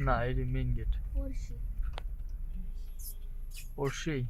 না, এটি main gate. পড়শেই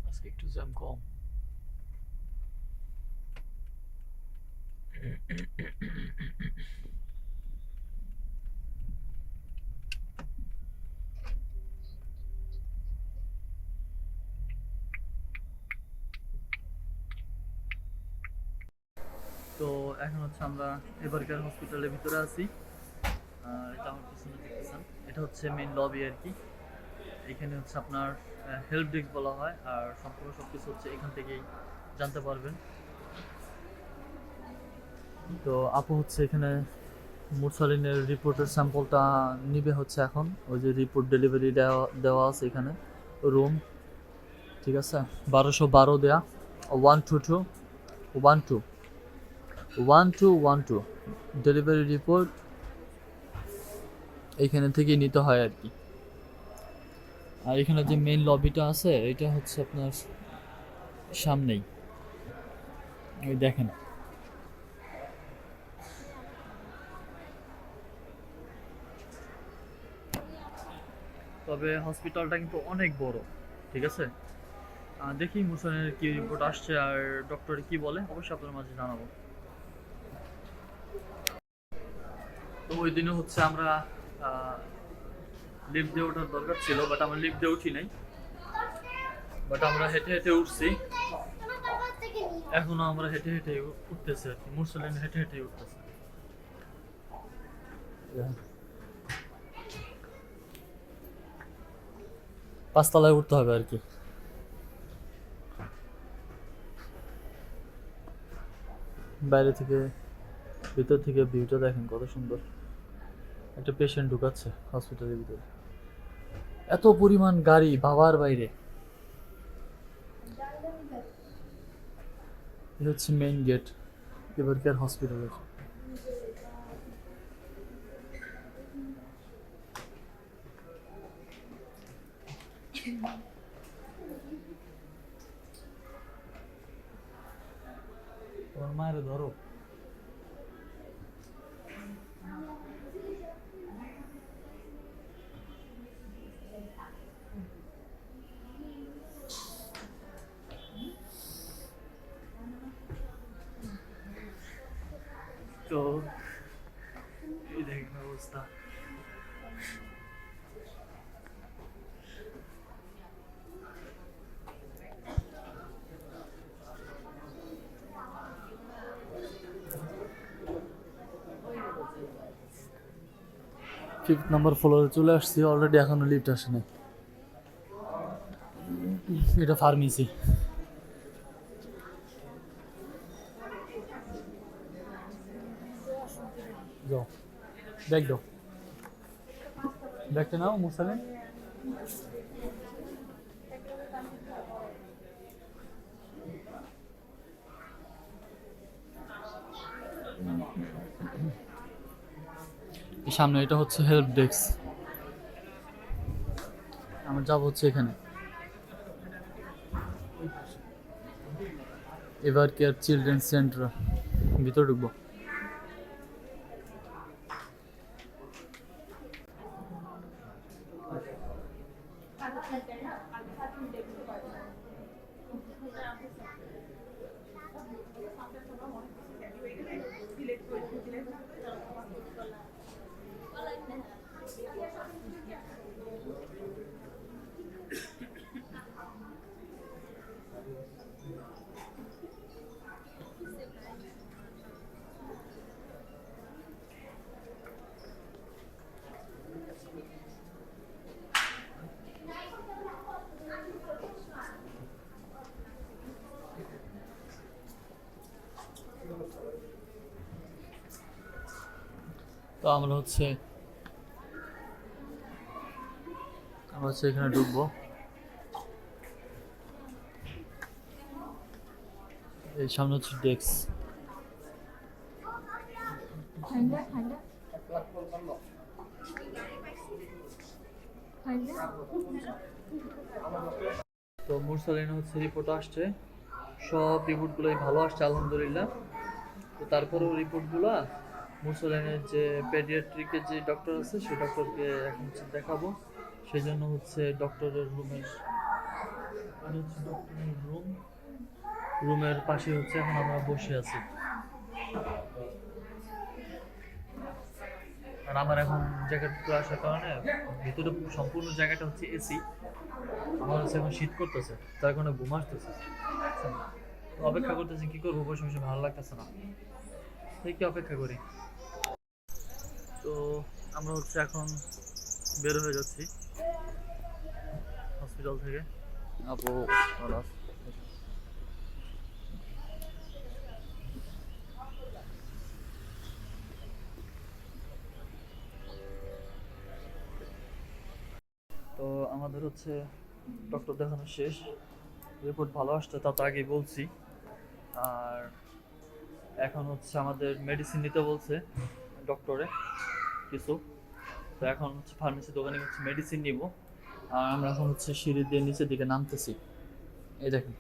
আজকে একটু জ্যাম কম। তো এখন হচ্ছে আমরা এবারকার হসপিটালের ভিতরে আছি। এটা আমার পিছনে দেখতেছেন, এটা হচ্ছে মেইন লবি আর কি। এখানে হচ্ছে আপনার হেল্প ডেস্ক বলা হয়, আর সম্পূর্ণ সবকিছু হচ্ছে এখান থেকেই জানতে পারবেন। তো আপু হচ্ছে এখানে মুরসালিনের রিপোর্টের স্যাম্পলটা নিবে হচ্ছে এখন। ওই যে রিপোর্ট ডেলিভারি দেওয়া আছে এখানে রুম, ঠিক আছে। 1212 দেয়া, 122 12 1212 ডেলিভারি রিপোর্ট এইখানে থেকেই নিতে হয় আর কি। আর এখানে যে মেইন লবিটা আছে এটা হচ্ছে আপনার সামনেই, ওই দেখেন। তবে হসপিটালটা কিন্তু অনেক বড়, ঠিক আছে। দেখি মুসানের কি রিপোর্ট আসছে আর ডক্টর কি বলে, অবশ্যই আপনার মাঝে জানাবো। তো ওই দিনও হচ্ছে আমরা লিফট দিয়ে ওঠার দরকার ছিল, বাট আমরা লিফট দিয়ে উঠি নাই, বাট আমরা হেঁটে হেঁটে উঠছি। এখনো আমরা হেঁটে হেঁটে উঠতেছি আর কি, মুরসালিন হেঁটে হেঁটে উঠতেছে। পাঁচতলায় উঠতে হবে আর কি। বাইরে থেকে ভিতর থেকে ভিউটা দেখেন কত সুন্দর। একটা পেশেন্ট ঢুকাচ্ছে হসপিটালের ভিতরে, এত পরিমাণ গাড়ি ভাবার বাইরে। এটা হচ্ছে মেইন গেট এবারকার হসপিটালের। তোমার মায়ের ধরো। তো এই দেখেন অবস্থা। ফিফথ নাম্বার ফ্লোরে চলে আসছি অলরেডি, এখনো লিফট আসেনি। এটা ফার্মেসি। যাও ব্যাগ দাও। দেখতে নাও মুরসালিন। সামনে এটা হচ্ছে হেল্প ডেস্ক, আমরা যাব হচ্ছে এখানে এভার কেয়ার চিলড্রেন সেন্টার, ভিতরে ঢুকবো। তো আমরা হচ্ছে এখানে ঢুকবো। এই সামনে হচ্ছে ডেস্ক। তো মুরসালিন হচ্ছে রিপোর্ট আসছে, সব রিপোর্টগুলোই ভালো আসছে আলহামদুলিল্লাহ। তো তারপরেও রিপোর্টগুলো মুরসালিনের যে পেডিয়াট্রিকের যে ডক্টর আছে সেই ডক্টরকে এখন হচ্ছে দেখাবো। সেই জন্য হচ্ছে ডক্টরের রুমের পাশে হচ্ছে এখন আমরা বসে আছি। আর আমার এখন জ্যাকেট পরে আসার কারণে ভিতরে সম্পূর্ণ জায়গাটা হচ্ছে এসি, আমার হচ্ছে এখন শীত করতেছে, তার কারণে ঘুম আসতেছে। তো অপেক্ষা করতেছি, কি করবো, বসে বসে ভালো লাগতেছে না, তাই কি অপেক্ষা করি। তো আমরা হচ্ছে এখন বের হয়ে যাচ্ছি হসপিটাল থেকে। আপু তো আমাদের হচ্ছে ডক্টর দেখানো শেষ, রিপোর্ট ভালো আসছে, তা তো আগেই বলছি। আর এখন হচ্ছে আমাদের মেডিসিন নিতে বলছে ডক্টরে কিছু, তো এখন হচ্ছে ফার্মেসি দোকানে হচ্ছে মেডিসিন নিব। আর আমরা এখন হচ্ছে সিঁড়ি দিয়ে নিচের দিকে নামতেছি। এই দেখেন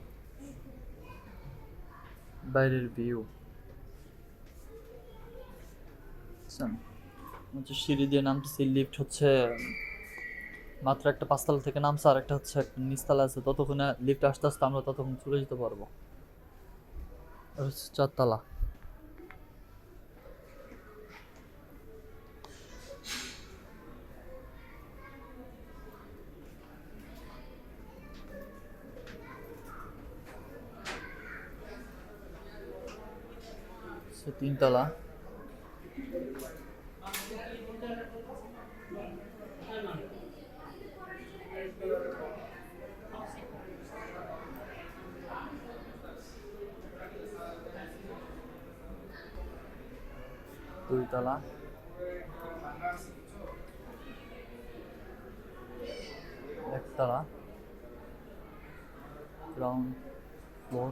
বাইরের ভিউ, হচ্ছে সিঁড়ি দিয়ে নামতেছি। লিফট হচ্ছে মাত্র একটা 5 তলা থেকে নামছে, আর একটা হচ্ছে একটা নিচতলা আছে, ততক্ষণে লিফট আস্তে আস্তে আমরা ততক্ষণ চলে যেতে পারবো। আর হচ্ছে 4 তলা। সে 3 তলা। দুইতলা। একতলা। Ground floor.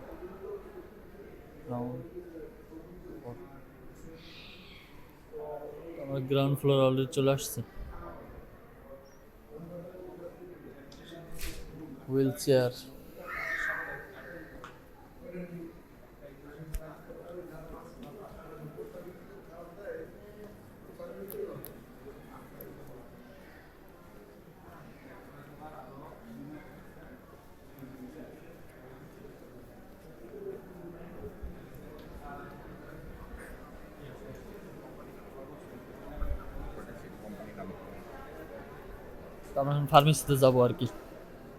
আমরা গ্রাউন্ড ফ্লোর অলরেডি চলে আসছে। Wheel chair. আমরা এখন ফার্মেসিতে যাবো আর কি।